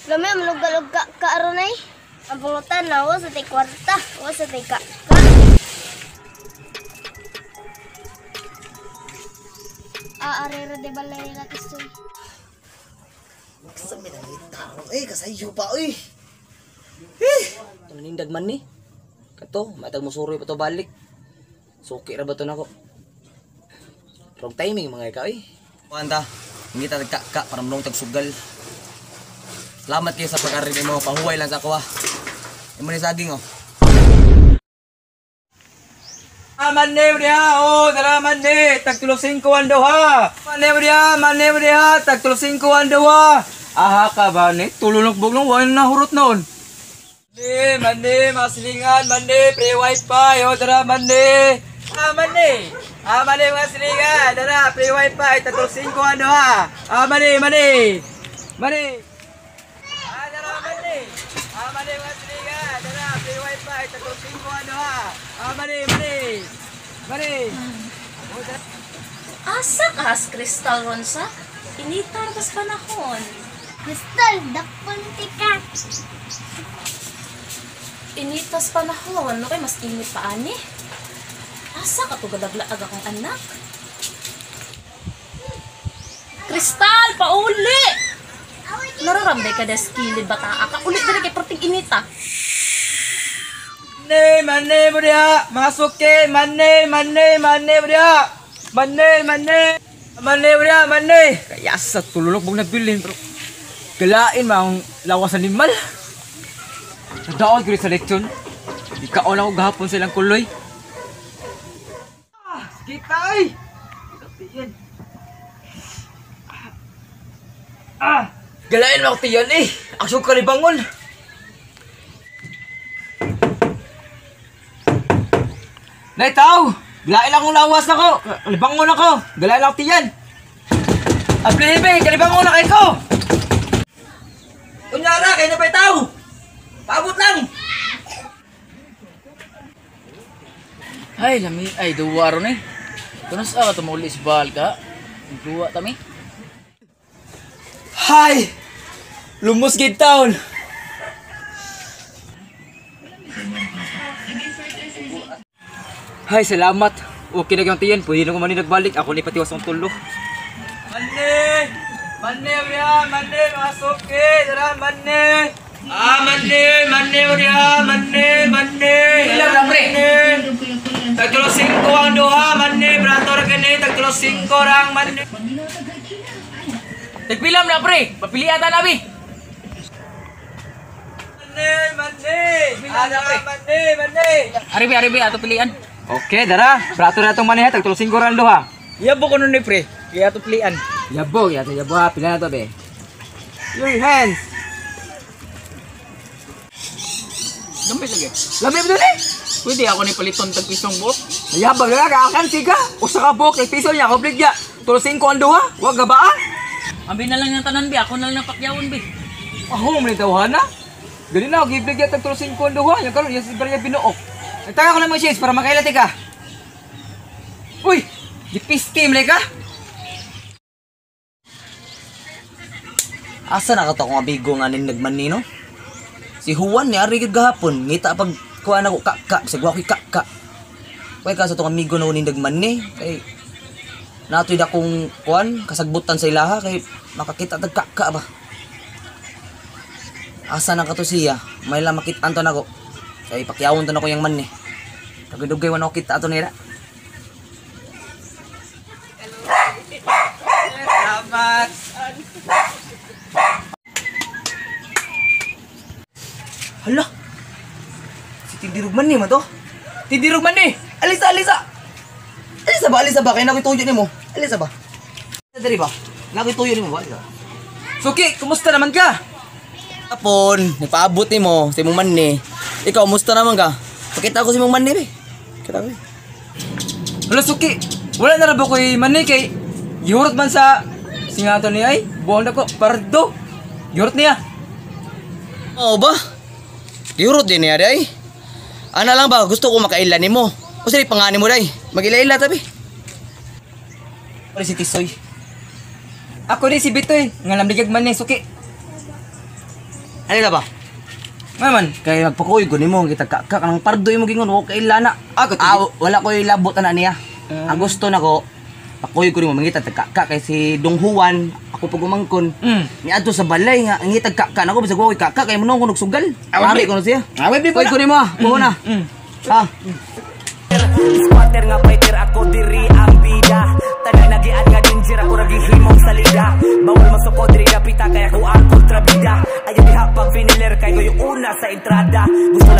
Lami, maluggalog ka aron ay. Ang pangutan na, wa sa tay kwarta, wa sa tay ka. Arero de balay na kistoy. Sabi na ni tao, kasayo pa, Tumanindag man ni. Kato, matag musuroy pa to balik. Suki ra ba to nako? Wrong timing mga ikaw Panta, hindi ta nagkaka para manong tagsugal. Salamat kayo sa pag-arin mo, pahuway lang sa ako Yung ni saging Mane bria, dara mane, tagtulosing ko ang duha. Mane bria, tagtulosing ko ang duha. Aha ka ba ni? Tulunok buglong, wala na hurot noon. Mane, masilingan, mane, pre wifi, dara mane. Mane, masilingan, dara, pre wifi, tagtulosing ko ang duha. Mane. Dara mane. Mane, masilingan, dara, pre wifi, tagtulosing ko ang duha. Mane. Asa ka, Crystal Ronsa? Initar pas panahon. Crystal, dakpon tika. Initas panahon, no kay mas init pa ani. Asa ka to gadaglaag akong anak? Crystal, pauli! Nararamday ka des kilid bata ka. Ulit dali kay perting inita. Mane bria, masuk ke mane bria. Mane bria. Kaya sa tululok mong nabilin bro. Galain mang lawas animal. Nadaon ko sa leksyon. Ikaon ako gahapon silang kuloy. Skitay! Galain mo ako tiyan Aksyon ka libangon. Naitaw! Galain lang akong lawas na ko! Kalibangon ako! Galain lang ako tiyan! Ablihibe! Kalibangon na kayo ko! Kunyara! Kayo na ba itaw? Paabot lang! Ay, lami. Ay, duwa ron Tunas ka tumulis bal ka. Duwa tami. Hay! Lumos gid taon! Hay, salamat. Okay na yung tiyan. Pwede na ko man nagbalik. Ako ni patiwas ang tulo. Mane, bria. Mane, masok dara, mane. Mane, bria. Mane. Ilang na, pre? Tagtulo 5 ang duha, mane. Brator kani, tagtulo 5 rang, mane. Tagpilam na pre. Papilian ta nabi. Mane. Aribi ato pilian. Okay, dara. Brator na itong mane, tagtulo 5 rang duha. Yabo ko nun ni pre. Kaya ito pilian. Yabo ha. Pilihan na ito, be. Your hands. Gamit lagi. Lamay mo dun Pwede ako ni paliton tag pisong buot. Mayabag na ka, akan siga. Usa ka buhok, kay piso niya, komplit niya. Tulosin ko ang duha, wag gabaan. Ambi na lang ng tanan bi, ako na lang napakyawon bi. Ako, manitawahan na. Ganun na, giblig niya, tagtulosin ko ang duha. Yung karoon, yung sibar niya binuok. Nagtaka ko lang mga shades para makailati ka. Uy, gipis team, ka. Asa na ka to kung abigo nga ning nagmanino? Si Juan ni ari gid gahapon, ngita pag kuan ako kaka, sagwa ko kaka. Kay ka sa tong amigo na uning nagmanni kay natoy da kong kuan kasagbutan sa ilaha kay makakita tag kaka ba. Asa na ka to siya? May lang makit-an to nako. Kay pakyawon to nako yang manni. Kagudugay wano kita ato nira. Salamat. Hala. Si Tidirugman ni mo to. Tidirugman ni. Alisa. Alisa ba kay nakituyo nimo? Alisa ba? Diri ba? Nakituyo nimo ba? Suki, kumusta naman ka? Tapon, nagpaabot nimo sa imong manni. Ikaw, musta naman ka? Pakita ko sa imong manni be. Kita ko. Hala, Suki. Wala na ra ba ko'y mani kay yurot man sa singato niya ay. Buwan ako, pardo. Yurot niya. Oo ba? Yurot din niya day. Ana lang ba, gusto ko makailan nimo. O sige, pangani mo day. Mag-ila-ila tabi. Pare si Tisoy. Ako din si Bitoy, nga lamligag man ni Suki. Ano na ba? Ngaman. Kaya magpakuy ko nimo kita kakak ang pardoy mo gingon okay lana. Ako Wala ko ilabot na niya. Ang gusto nako pakuy ko nimo mangita kakak kay si Dong Juan ako pagumangkon. Ni adto sa balay nga ngitag kakak nako bisag ko kakak kay munong kunog sugal. Ari ko na siya. Away di Kuy ko nimo. Buho na. Ha. Squatter nga fighter ako diri ang bida. Tanay nagian nga danger ako nagihimong salida. Bawal masukod diri kapita kaya ko ang kontrabida. Ayaw dihapag finiler kay ko yung una sa entrada. Gusto